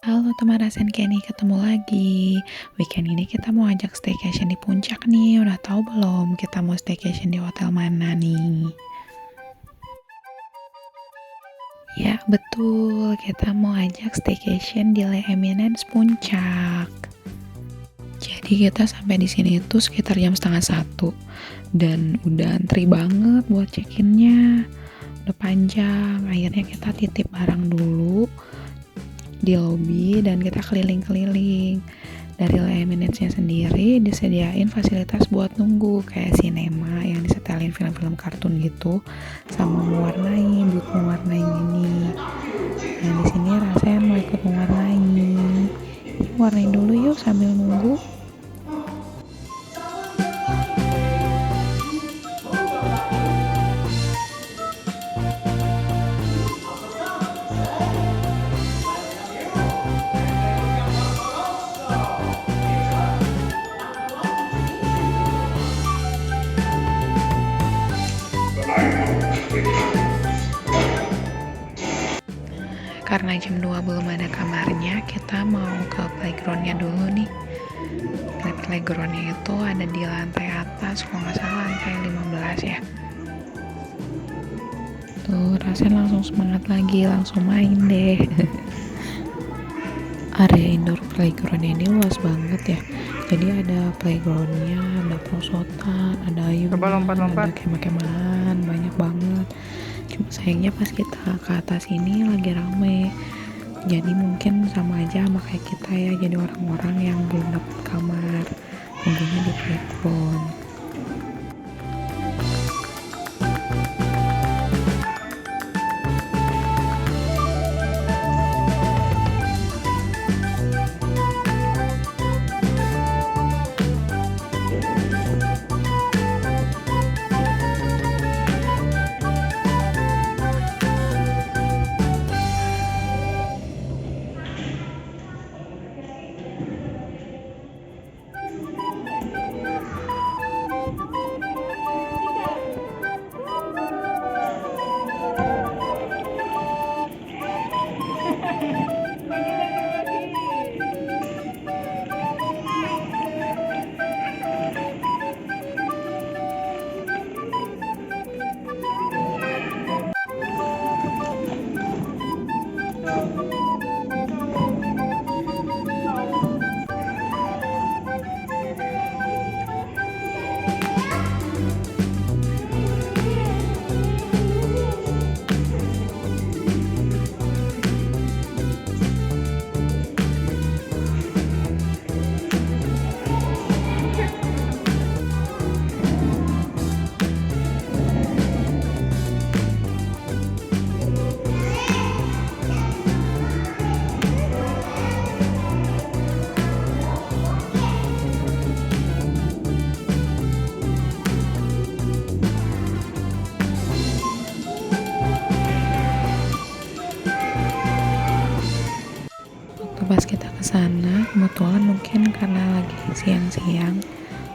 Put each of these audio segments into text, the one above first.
Halo teman Rasen Kenny, ketemu lagi. Weekend ini kita mau ajak staycation di puncak nih. Udah tahu belum kita mau staycation di hotel mana nih? Ya betul, kita mau ajak staycation di Le Eminence Puncak. Jadi kita sampai di sini itu sekitar jam setengah 1 dan udah antri banget buat check-innya. Udah panjang, akhirnya kita titip barang dulu di lobi dan kita keliling-keliling. Dari Le Eminence-nya sendiri disediain fasilitas buat nunggu kayak sinema yang disetelin film-film kartun gitu, sama booth mewarnai ini. Nah di sini Rasen mau ikut mewarnai. Yuk warnain dulu yuk sambil nunggu. Karena jam 2 belum ada kamarnya, kita mau ke playgroundnya dulu nih. Playgroundnya itu ada di lantai atas, kalau nggak salah lantai 15 ya. Tuh, Rasen langsung semangat lagi, langsung main deh. Area indoor playgroundnya ini luas banget ya. Jadi ada playgroundnya, ada perosotan, ada ayunan, ada kemah-kemahan, banyak banget. Cuma sayangnya pas kita ke atas ini lagi rame, jadi mungkin sama aja sama kayak kita ya, jadi orang-orang yang belum dapat kamar nunggunya di playground. Pas kita ke sana, kebetulan mungkin karena lagi siang-siang,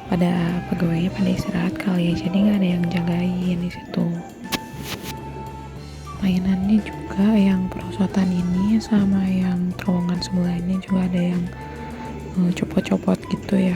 pada pegawainya pada istirahat kali ya, jadi nggak ada yang jagain di situ. Mainannya juga yang perosotan ini sama yang terowongan sebelahnya juga ada yang copot-copot gitu ya.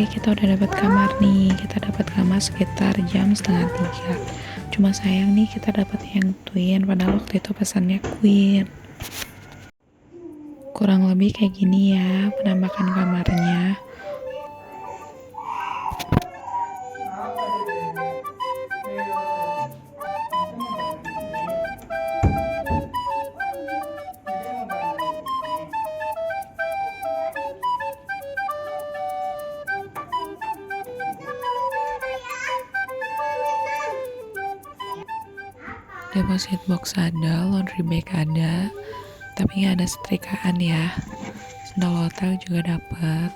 Kita udah dapat kamar nih, kita dapat kamar sekitar jam setengah 3. Cuma sayang nih kita dapat yang twin, padahal waktu itu pesannya queen. Kurang lebih kayak gini ya penampakan kamarnya. Deposit box ada, laundry bag ada, tapi nggak ada setrikaan ya. Sendal hotel juga dapat.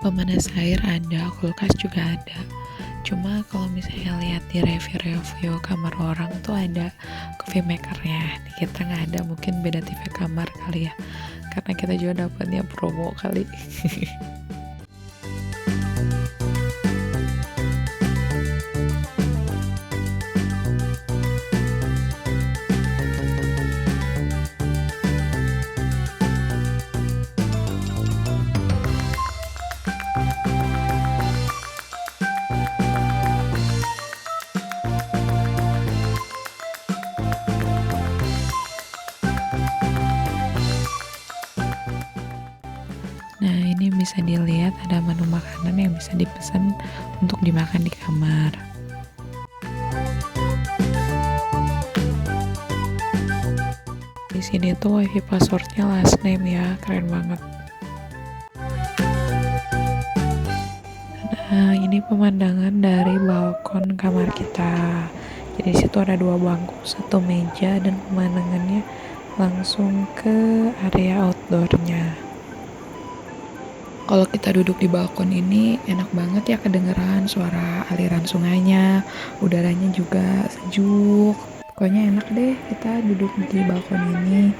Pemanas air ada, kulkas juga ada. Cuma kalau misalnya lihat di review kamar orang tuh ada coffee makernya. Di kita nggak ada, mungkin beda tipe kamar kali ya. Karena kita juga dapatnya promo kali. Nah, ini bisa dilihat ada menu makanan yang bisa dipesan untuk dimakan di kamar. Di sini tuh wifi passwordnya last name ya, keren banget. Nah, ini pemandangan dari balkon kamar kita. Jadi di situ ada 2 bangku, 1 meja, dan pemandangannya langsung ke area outdoornya. Kalau kita duduk di balkon ini enak banget ya, kedengeran suara aliran sungainya, udaranya juga sejuk. Pokoknya enak deh kita duduk di balkon ini.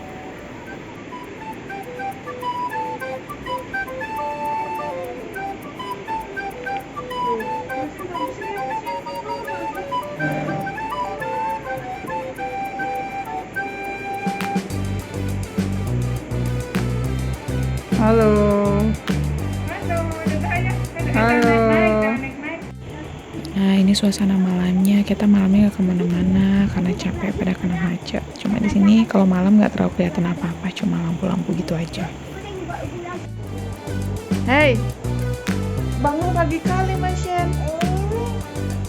Halo. Halo. Nah, ini suasana malamnya. Kita malamnya nggak kemana-mana karena capek pada kena macet. Cuma di sini kalau malam nggak terlalu kelihatan apa-apa, cuma lampu-lampu gitu aja. Hei, bangun pagi kali Mas Shen.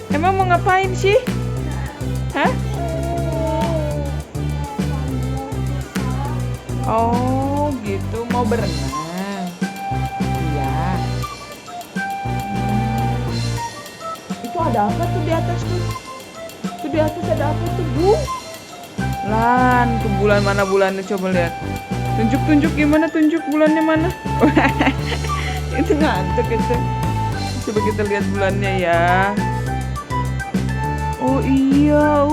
Emang mau ngapain sih? Hah? Oh gitu, mau berenang. Iya. Itu ada apa tuh di atas tuh? Tuh di atas ada apa tuh, Bu? Lan, tuh bulan mana bulannya, coba lihat. Tunjuk gimana, tunjuk bulannya mana? Itu ngantuk itu. Coba kita lihat bulannya ya. Oh iya,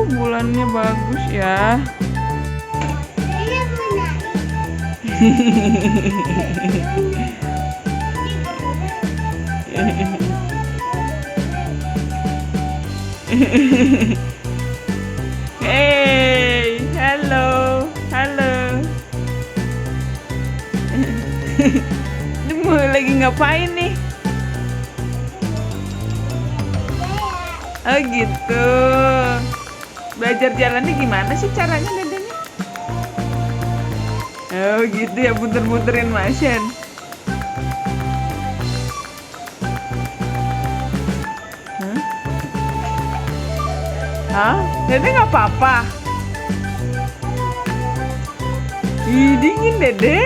bulannya bagus ya. Hey, halo. Lu lagi ngapain nih? Oh gitu. Belajar jalannya gimana sih caranya, dedenya? Oh gitu ya, muter-muterin Mas Shen. Hah? Dede nggak apa-apa? Ih, dingin Dede.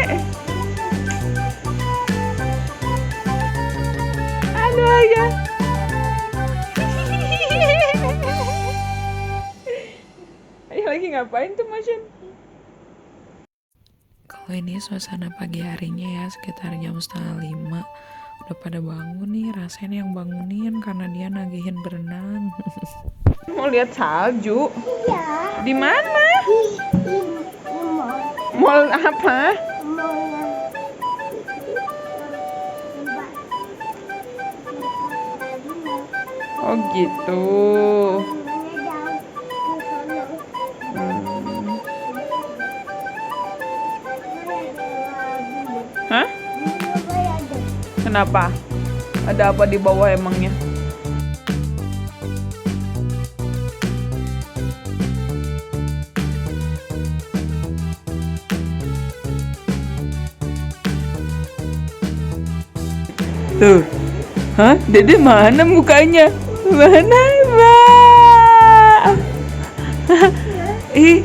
Aduh ayah. Ayah lagi ngapain tuh Mas Shen? Kalau ini suasana pagi harinya ya, sekitar jam 4:30. Udah pada bangun nih, rasain yang bangunin karena dia nagihin berenang. Mau lihat salju? Iya. Di mana? Di mall. Mall apa? Oh gitu. Hmm. Hah? Kenapa? Ada apa di bawah emangnya? Tuh. Hah? Dede mana mukanya? Mana, Mbak? Ih,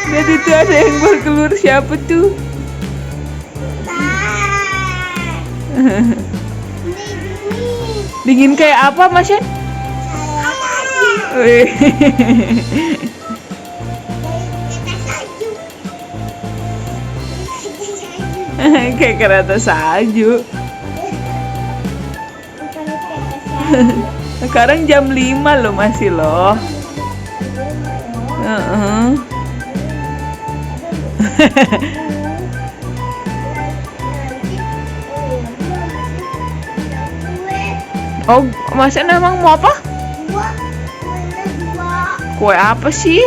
Dede tuh ada yang baru keluar, siapa tuh? Dingin kayak apa, Mas? Wih. Kayak kereta salju. Sekarang jam 5 loh, masih loh. Oh, Mas emang mau apa? Kue apa sih?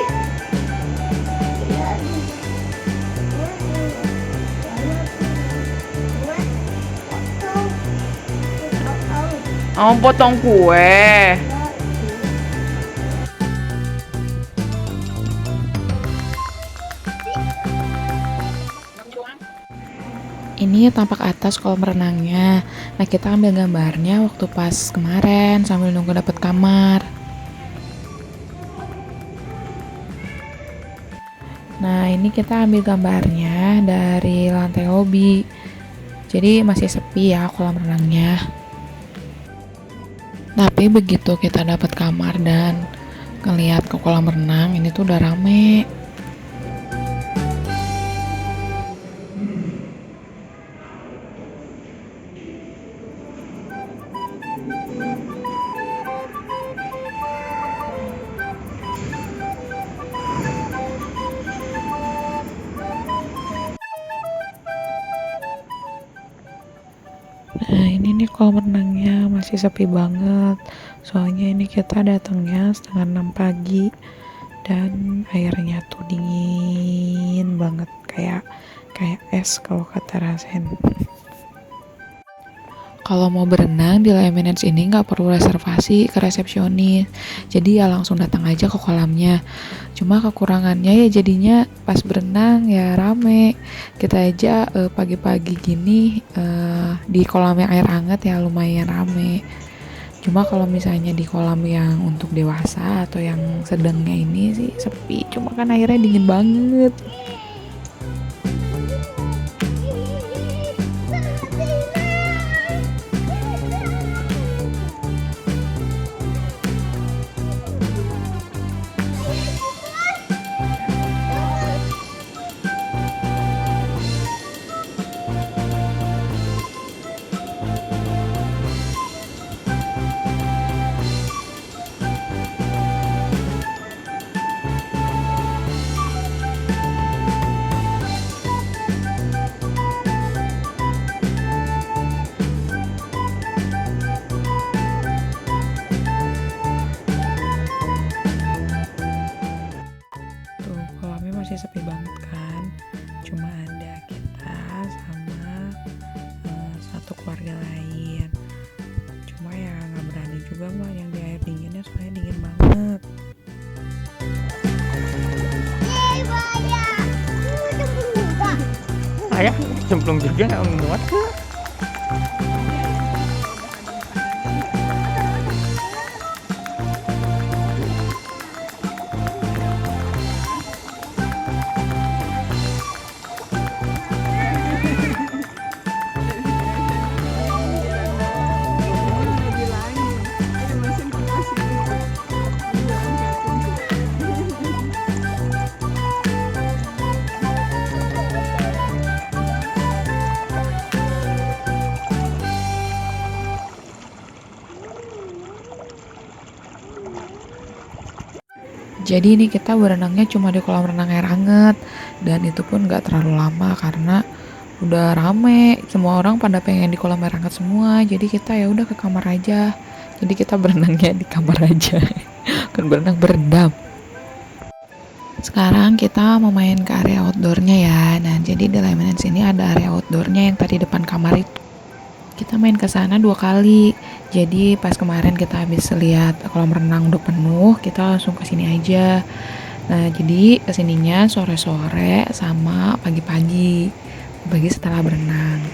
Oh, potong kue. Ini tampak atas kolam renangnya. Nah, kita ambil gambarnya waktu pas kemarin sambil nunggu dapat kamar. Nah, ini kita ambil gambarnya dari lantai hobi. Jadi masih sepi ya kolam renangnya. Tapi begitu kita dapat kamar dan ngeliat ke kolam renang, ini tuh udah rame. Nah, ini nih kolam renangnya masih sepi banget. Soalnya ini kita datangnya 5:30 pagi dan airnya tuh dingin banget, kayak es kalau kata Rasen. Kalau mau berenang di La Eminence ini nggak perlu reservasi ke resepsionis, jadi ya langsung datang aja ke kolamnya. Cuma kekurangannya ya jadinya pas berenang ya rame. Kita aja pagi-pagi gini di kolam yang air hangat ya lumayan rame. Cuma kalau misalnya di kolam yang untuk dewasa atau yang sedangnya ini sih sepi, cuma kan airnya dingin banget. Tuh kolamnya masih sepi banget kan, cuma ada kita sama satu keluarga lain. Cuma ya nggak berani juga mbak yang di air dinginnya, soalnya dingin banget. Ayah cemplung juga muat ke. Jadi ini kita berenangnya cuma di kolam renang air hangat, dan itu pun nggak terlalu lama karena udah rame, semua orang pada pengen di kolam air hangat semua. Jadi kita ya udah ke kamar aja. Jadi kita berenangnya di kamar aja. Kan berenang berendam. Sekarang kita mau main ke area outdoornya ya. Nah, jadi di Lemonade sini ada area outdoornya yang tadi depan kamar itu. Kita main ke sana 2 kali. Jadi pas kemarin kita habis lihat kolam renang udah penuh, kita langsung ke sini aja. Nah, jadi kesininya sore-sore sama pagi-pagi. Pagi setelah berenang.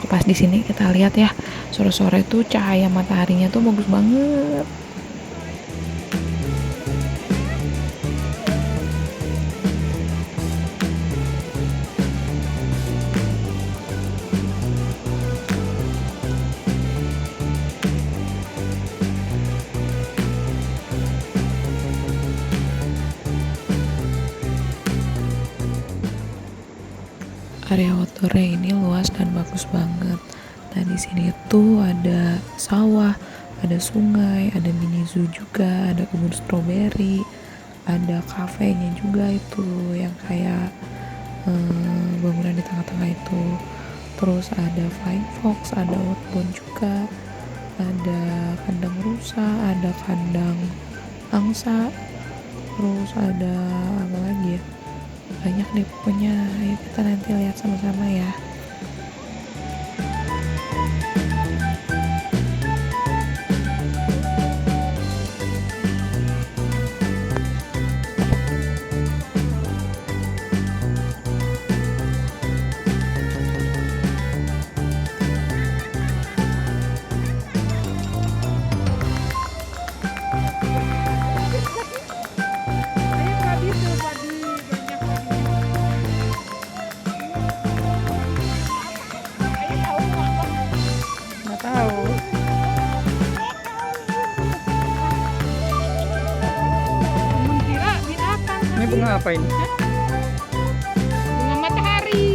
Pas di sini kita lihat ya, sore-sore tuh cahaya mataharinya tuh bagus banget. Area outdoornya ini luas dan bagus banget. Nah, di sini tuh ada sawah, ada sungai, ada mini zoo juga, ada kebun stroberi, ada kafenya juga itu yang kayak bangunan di tengah-tengah itu. Terus ada flying fox, ada outbound juga, ada kandang rusa, ada kandang angsa, terus ada apa lagi ya? Banyak deh pokoknya. Ayo kita nanti lihat sama-sama ya. Nggak tahu. Kira binatang. Ini bunga apa ini? Bunga matahari.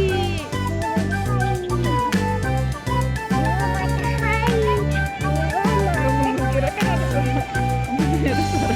Kira kan ada suara. Ada suara.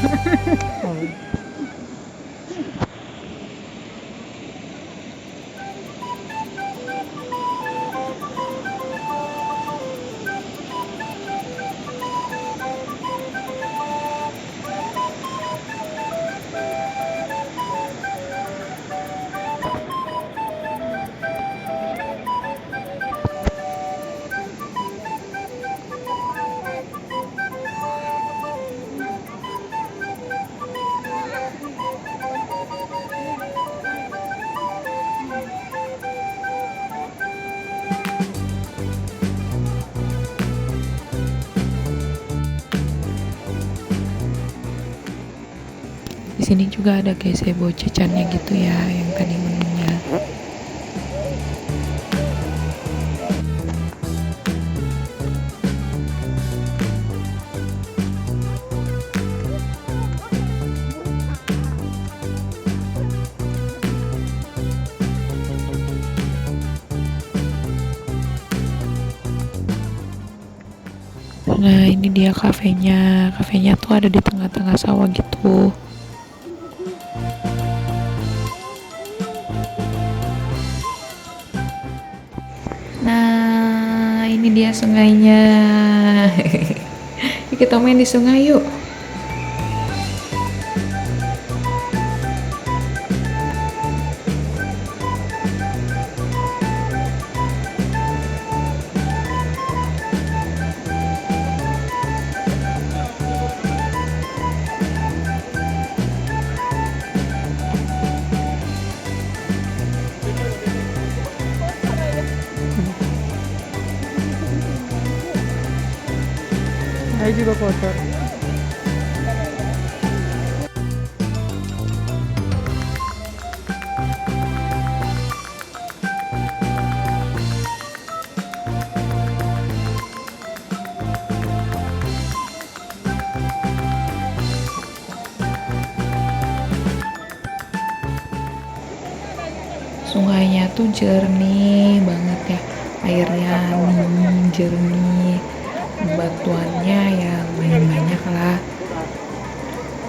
Di sini juga ada gazebo cecannya gitu ya, yang tadi menunya. Nah, ini dia kafenya. Kafenya tuh ada di tengah-tengah sawah gitu. Nah, ini dia sungainya. Kita main di sungai yuk. Saya juga kotor. Sungainya tuh jernih banget ya, airnya jernih, batuannya ya lumayan banyak lah,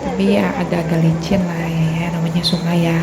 tapi ya agak-agak licin lah ya, namanya sungai ya.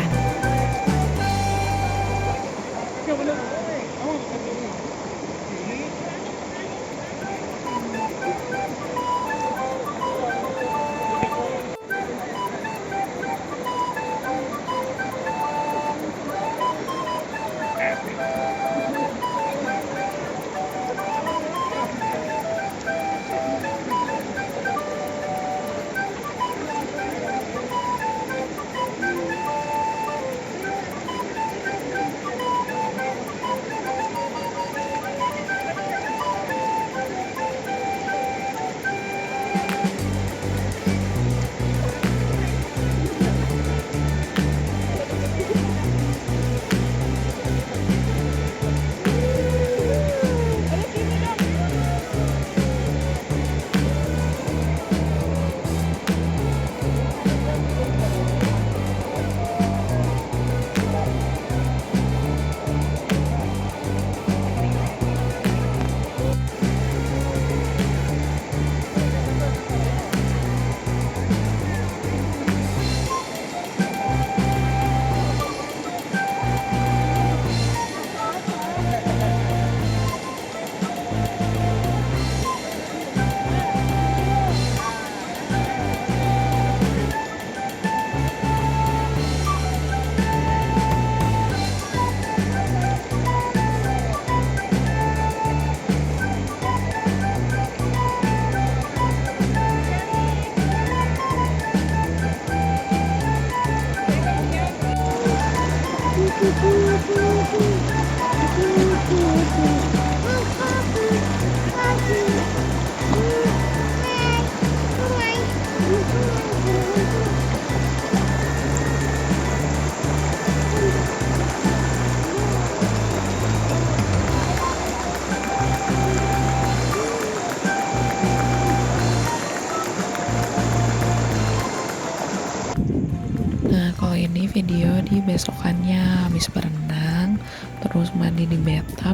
Nah, kalau ini video di besokannya habis berenang, terus mandi di bathtub,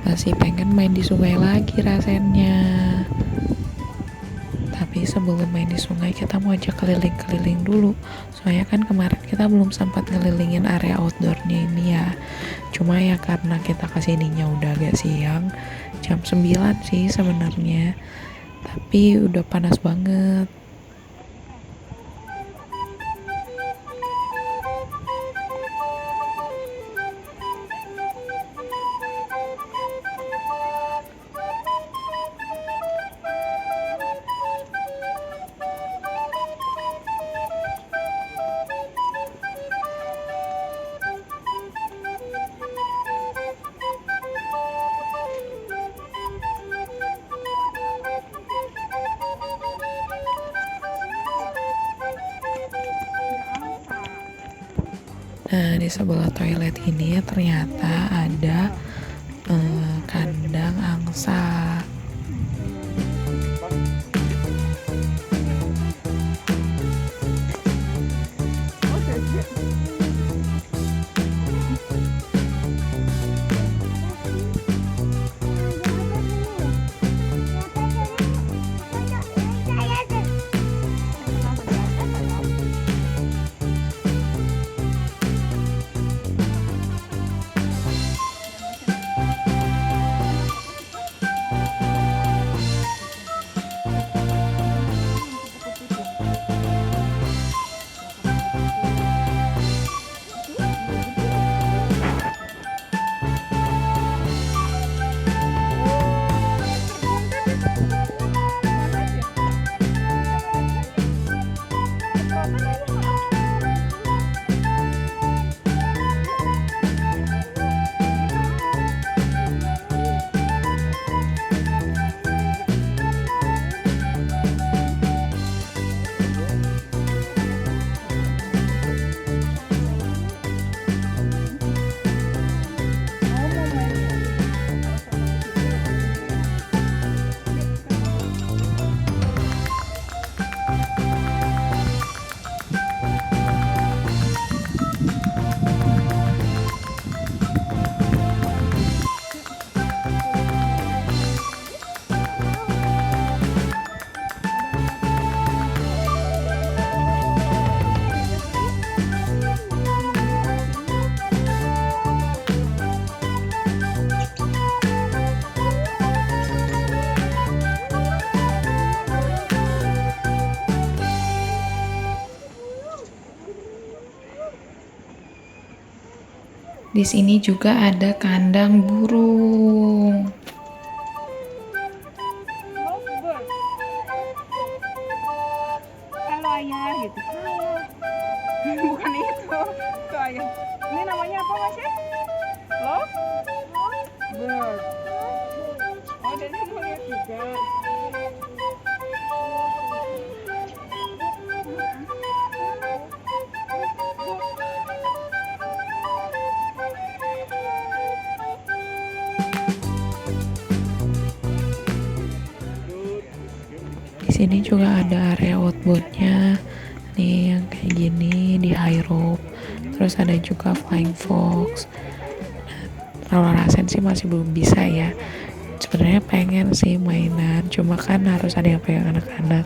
masih pengen main di sungai lagi rasanya. Tapi sebelum main di sungai kita mau ajak keliling-keliling dulu. Soalnya kan kemarin kita belum sempat ngelilingin area outdoornya ini ya. Cuma ya karena kita kesininya udah agak siang, jam 9 sih sebenarnya. Tapi udah panas banget. Nah, di sebelah toilet ini ternyata ada kandang angsa. Di sini juga ada kandang burung. Lovebird. Halo ayah gitu. Halo. Bukan itu ayah. Ini namanya apa Mas ya? Lovebird. Oh, jadi mau lihat juga. Di sini juga ada area outboardnya nih yang kayak gini di high rope. Terus ada juga flying fox. Kalau rasain sih masih belum bisa ya. Sebenarnya pengen sih mainan, cuma kan harus ada yang pegang anak-anak.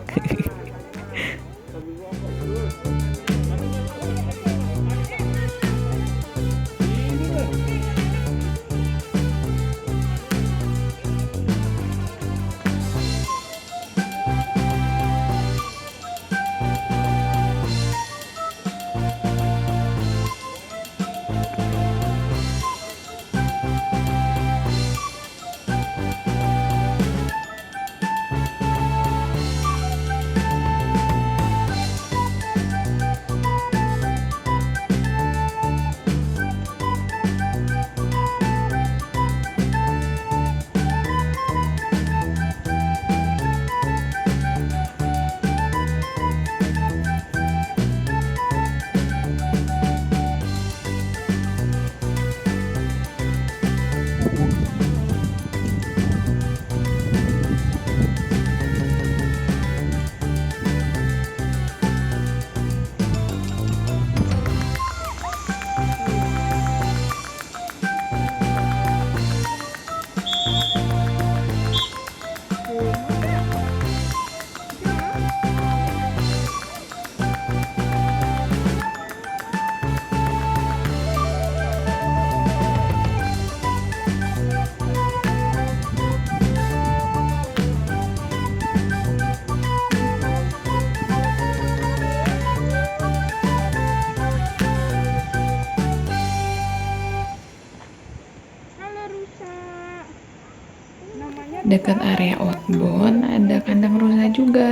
Dekat area outbound ada kandang rusa juga.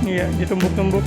Iya, ditumbuk-tumbuk.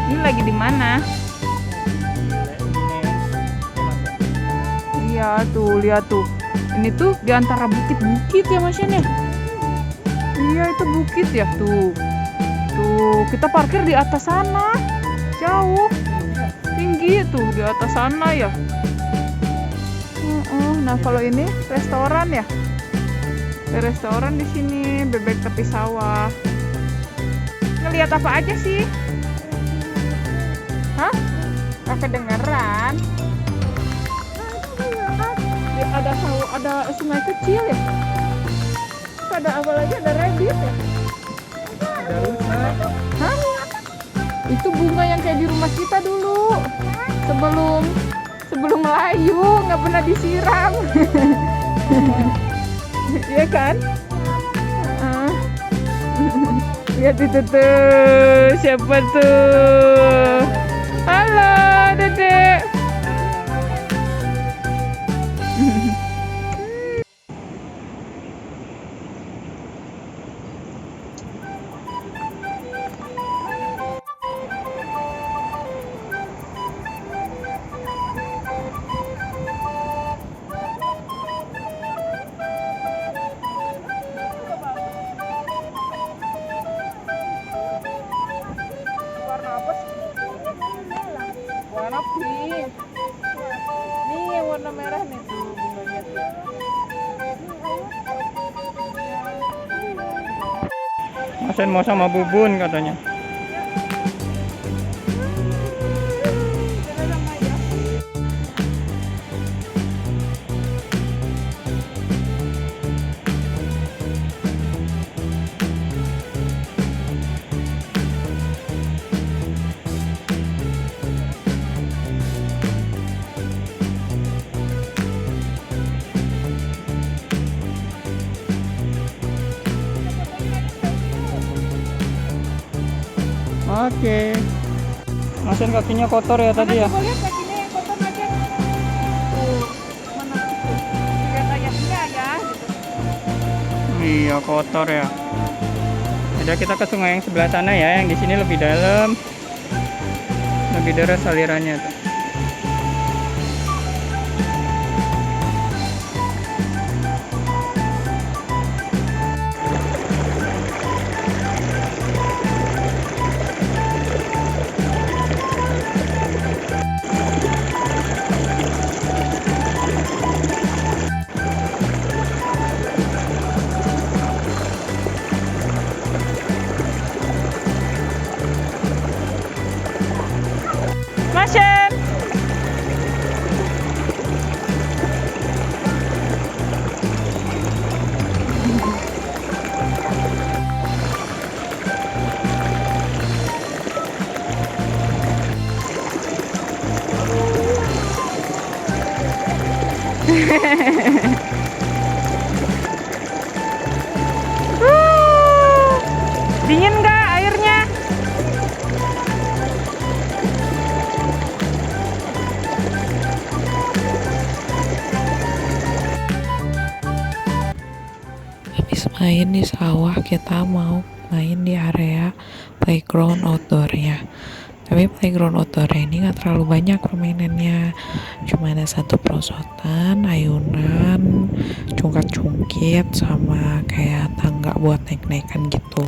Ini lagi di mana? Iya tuh, lihat tuh. Ini tuh di antara bukit-bukit ya Mas Yan ya? Iya itu bukit ya tuh. Tuh kita parkir di atas sana. Jauh. Tinggi tuh di atas sana ya. Nah kalau ini restoran ya. Ada restoran di sini, bebek tepi sawah. Ngelihat apa aja sih? Hah? Gak kedengeran. Ada sungai kecil ya. Terus ada apa lagi? Ada rabbit ya. Ada rusa. Hah? Itu bunga yang kayak di rumah kita dulu. Sebelum Melayu nggak pernah disiram. Iya kan? Lihat itu tuh, siapa tuh? Halo, Dedek. Warna apa sih? Warna pink. Nih yang warna merah nih tuh bunganya tuh. Masen mau sama Bubun katanya. Oke. Masen kakinya kotor ya tadi ya. Coba lihat kakinya yang kotor aja. Tuh, mana tuh? Lihat aja enggak ya gitu. Iya kotor ya. Ada kita ke sungai yang sebelah sana ya, yang di sini lebih dalam, lebih deras alirannya tuh. Masen. Dingin nggak airnya? Selain di sawah, kita mau main di area playground outdoornya. Tapi playground outdoor ini gak terlalu banyak permainannya. Cuma ada satu perosotan, ayunan, cungkat-cungkit, sama kayak tangga buat naik-naikan gitu.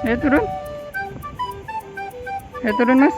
Ayo turun. Ayo turun mas.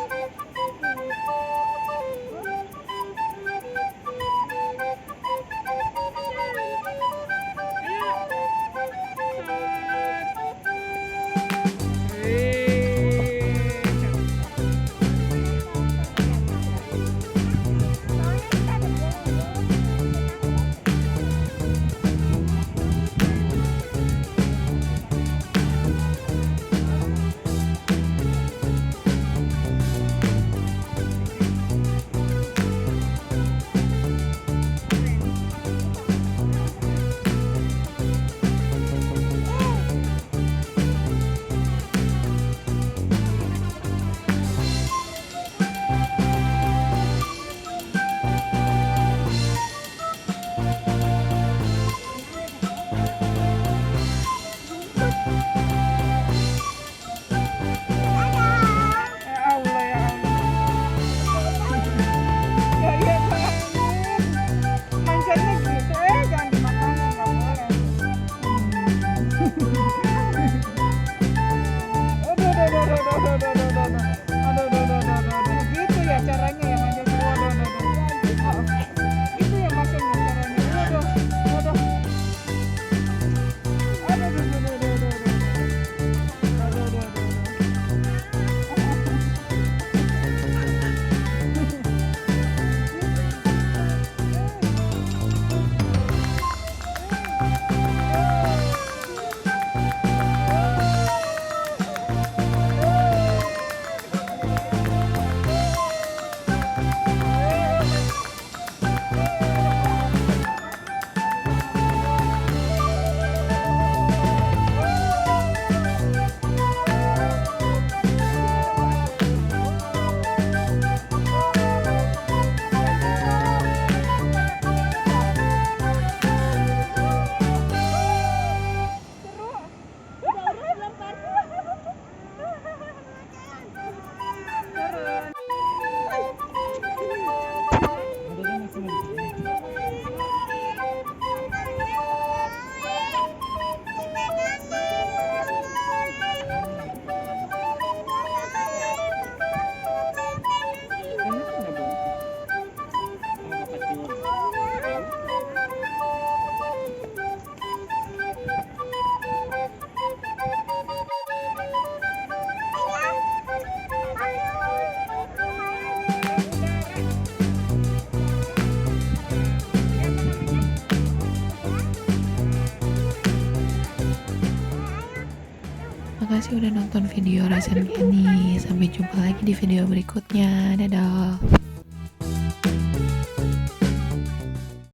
Makasih udah nonton video Rasen ini. Sampai jumpa lagi di video berikutnya. Dadah.